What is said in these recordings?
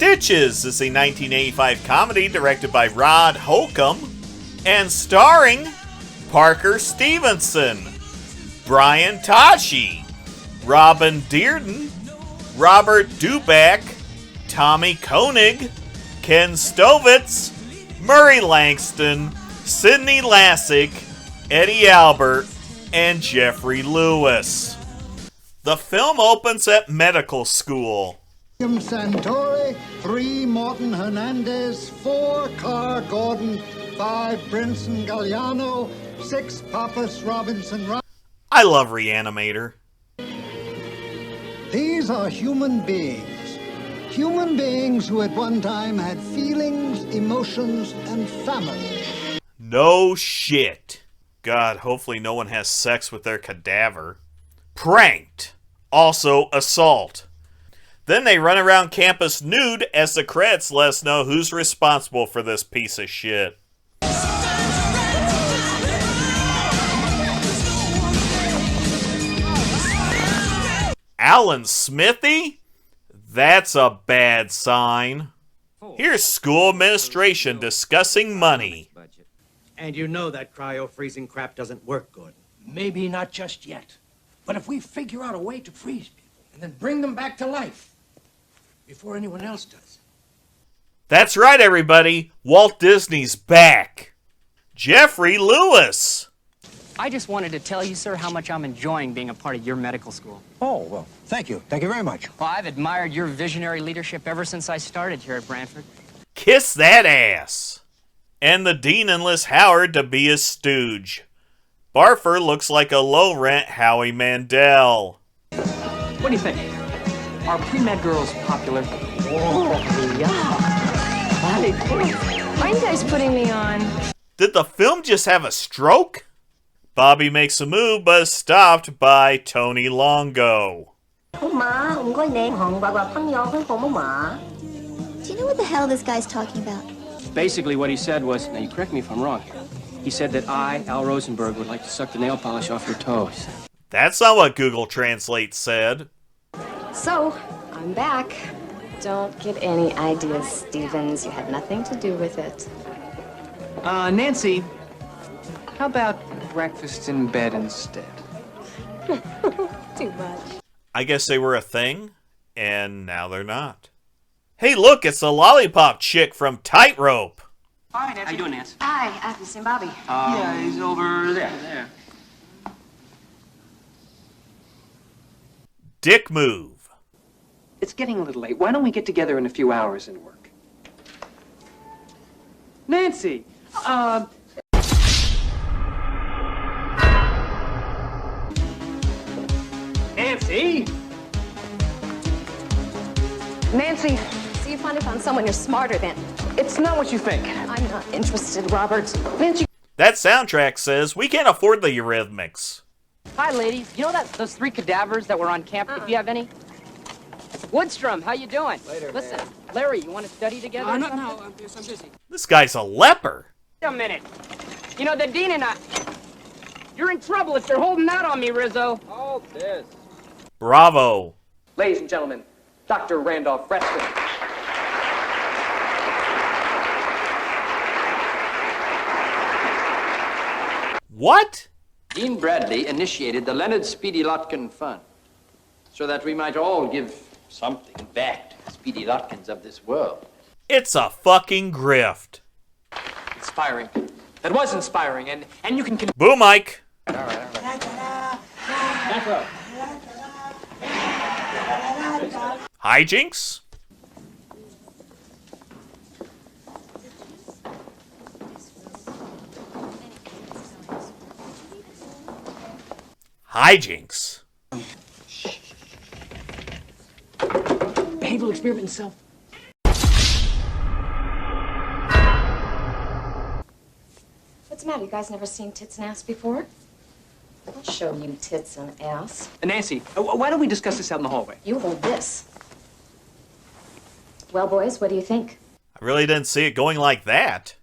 Stitches is a 1985 comedy directed by Rod Holcomb and starring Parker Stevenson, Brian Tochi, Robin Dearden, Robert Dubac, Tommy Koenig, Ken Stovitz, Murray Langston, Sidney Lassick, Eddie Albert, and Geoffrey Lewis. The film opens at medical school. Santori, 3 Morton Hernandez, 4 Carr Gordon, 5 Brinson Galliano, 6 Pappas Robinson. I love Reanimator. These are human beings. Human beings who at one time had feelings, emotions, and family. No shit. God, hopefully no one has sex with their cadaver. Pranked. Also assault. Then they run around campus nude as the credits let us know who's responsible for this piece of shit. Alan Smithy? That's a bad sign. Here's school administration discussing money. And you know that cryo-freezing crap doesn't work, Gordon. Maybe not just yet. But if we figure out a way to freeze people and then bring them back to life before anyone else does. That's right, everybody. Walt Disney's back. Geoffrey Lewis. I just wanted to tell you, sir, how much I'm enjoying being a part of your medical school. Oh, well, thank you. Thank you very much. Well, I've admired your visionary leadership ever since I started here at Brantford. Kiss that ass. And the dean enlists Howard to be his stooge. Barfer looks like a low-rent Howie Mandel. What do you think? Are pre-med girls popular? Oh, yeah. Very cool. Are you guys putting me on? Did the film just have a stroke? Bobby makes a move, but is stopped by Tony Longo. Do you know what the hell this guy's talking about? Basically, what he said was, now you correct me if I'm wrong here, he said that I, Al Rosenberg, would like to suck the nail polish off your toes. That's not what Google Translate said. So, I'm back. Don't get any ideas, Stevens. You had nothing to do with it. Nancy, how about breakfast in bed instead? Too much. I guess they were a thing, and now they're not. Hey, look, it's the lollipop chick from Tightrope. Hi, Nancy. How you doing, Nancy? Hi, I haven't seen Bobby. Yeah, he's over there. Dick move. It's getting a little late. Why don't we get together in a few hours and work? Nancy, Nancy? Nancy, so you finally found someone you're smarter than. It's not what you think. I'm not interested, Robert. Nancy. That soundtrack says we can't afford the Eurythmics. Hi, ladies. You know those 3 cadavers that were on camp, if you have any? Woodstrom, how you doing? Later, Listen, man. Larry, you want to study together? No, I'm busy. This guy's a leper. Wait a minute. You know, the dean and I... You're in trouble if you're holding out on me, Rizzo. Oh, this. Bravo. Ladies and gentlemen, Dr. Randolph Preston. What? Dean Bradley initiated the Leonard Speedy Lotkin Fund so that we might all give something back to the Speedy Lotkins of this world. It's a fucking grift. Inspiring. That was inspiring, and you can... Boo, Mike. All right. Back row. Hijinks? Hijinks. Behavioral experiment in self. What's the matter? You guys never seen tits and ass before? I'll show you tits and ass. Nancy, why don't we discuss this out in the hallway? You hold this. Well, boys, what do you think? I really didn't see it going like that.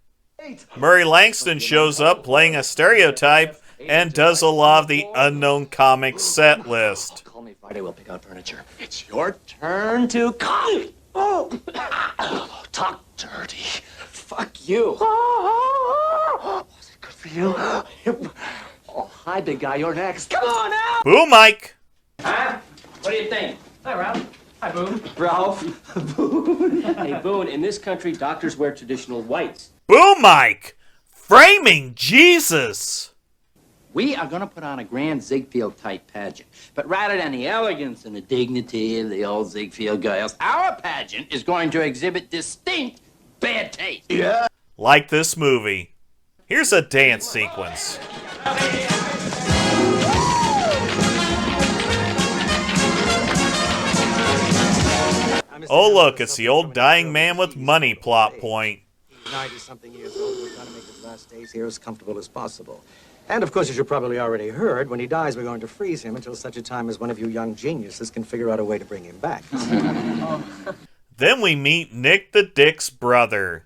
Murray Langston shows up playing a stereotype and does a lot of the unknown comics set list. Call me Friday, we'll pick out furniture. It's your turn to call. Talk dirty. Fuck you. Was it good for you? Oh, hi, big guy. You're next. Come on now. Boom, Mike. Huh? What do you think? Hi, Ralph. Hi, Boone. Ralph. Boone. Hey, Boone, in this country, doctors wear traditional whites. Boom, Mike. Framing Jesus. We are going to put on a grand Ziegfeld-type pageant. But rather than the elegance and the dignity of the old Ziegfeld girls, our pageant is going to exhibit distinct bad taste. Yeah. Like this movie. Here's a dance sequence. Oh look, it's the old dying man with money plot point. 90-something years old, we're trying to make his last days here as comfortable as possible. And, of course, as you probably already heard, when he dies, we're going to freeze him until such a time as one of you young geniuses can figure out a way to bring him back. Then we meet Nick the Dick's brother.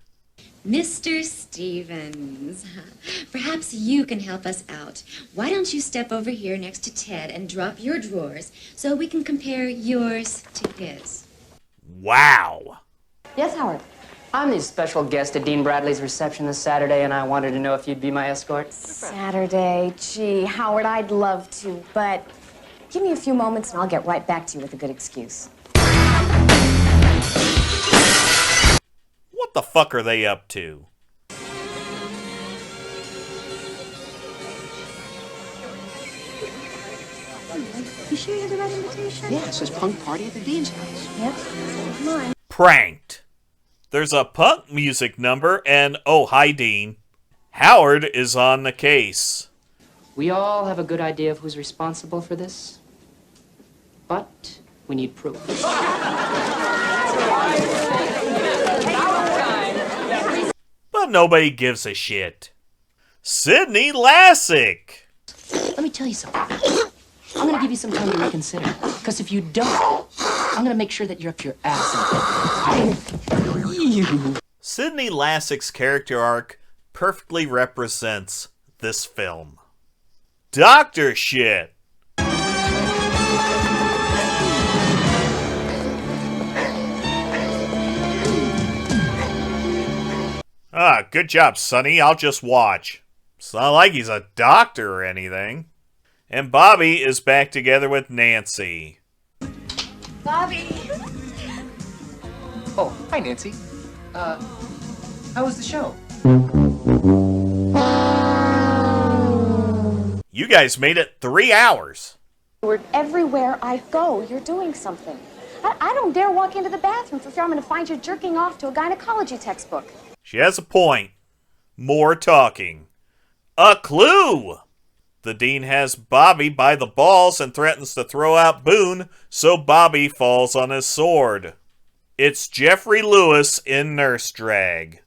Mr. Stevens, perhaps you can help us out. Why don't you step over here next to Ted and drop your drawers so we can compare yours to his? Wow. Yes, Howard? I'm the special guest at Dean Bradley's reception this Saturday, and I wanted to know if you'd be my escort. Saturday. Gee, Howard, I'd love to, but give me a few moments and I'll get right back to you with a good excuse. What the fuck are they up to? You sure you have the right invitation? Yeah, it says punk party at the Dean's house. Yep. Come on. Pranked. There's a punk music number, and oh, hi, Dean. Howard is on the case. We all have a good idea of who's responsible for this, but we need proof. But nobody gives a shit. Sidney Lassick. Let me tell you something. I'm gonna give you some time to reconsider, because if you don't, I'm gonna make sure that you're up your ass. Sidney Lassick's character arc perfectly represents this film. Doctor shit. Ah, good job, Sonny. I'll just watch. It's not like he's a doctor or anything. And Bobby is back together with Nancy. Bobby! Oh, hi, Nancy. How was the show? You guys made it 3 hours. Everywhere I go, you're doing something. I don't dare walk into the bathroom for fear I'm going to find you jerking off to a gynecology textbook. She has a point. More talking. A clue! The Dean has Bobby by the balls and threatens to throw out Boone, so Bobby falls on his sword. It's Geoffrey Lewis in nurse drag.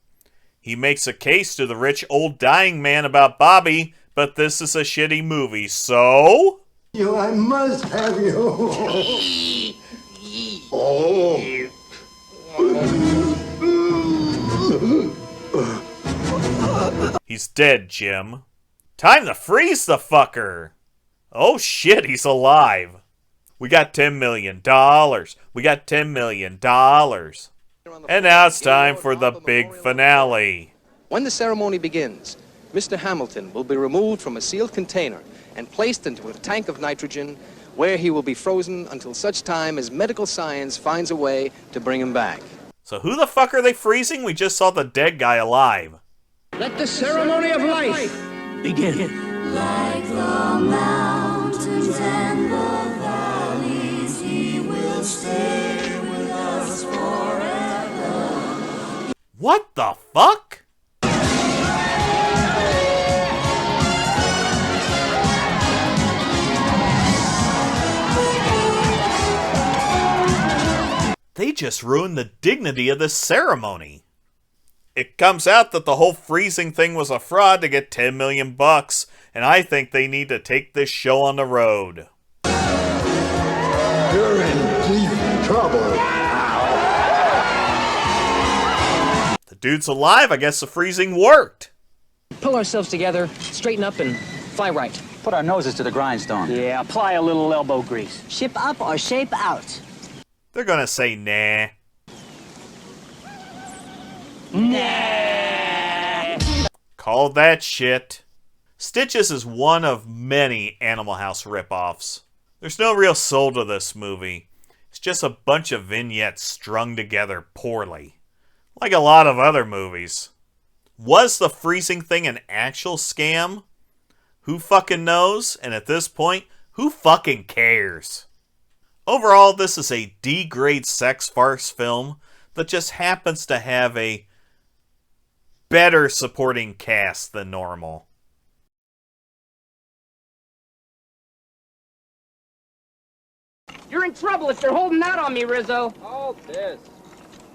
He makes a case to the rich old dying man about Bobby, but this is a shitty movie, so... I must have you. Oh. He's dead, Jim. Time to freeze the fucker. Oh shit, he's alive. We got $10 million. We got $10 million. And now it's time for the big finale. When the ceremony begins, Mr. Hamilton will be removed from a sealed container and placed into a tank of nitrogen where he will be frozen until such time as medical science finds a way to bring him back. So who the fuck are they freezing? We just saw the dead guy alive. Let the ceremony of life begin. Like the mountains and the valleys, he will stay with us forever. What the fuck? They just ruined the dignity of this ceremony. It comes out that the whole freezing thing was a fraud to get $10 million, and I think they need to take this show on the road. You're in deep trouble. The dude's alive. I guess the freezing worked. Pull ourselves together, straighten up, and fly right. Put our noses to the grindstone. Yeah, apply a little elbow grease. Ship up or shape out. They're gonna say nah. Called that shit. Stitches is one of many Animal House ripoffs. There's no real soul to this movie. It's just a bunch of vignettes strung together poorly. Like a lot of other movies. Was the freezing thing an actual scam? Who fucking knows? And at this point, who fucking cares? Overall, this is a D-grade sex farce film that just happens to have a better supporting cast than normal. You're in trouble if you're holding out on me, Rizzo. Hold this.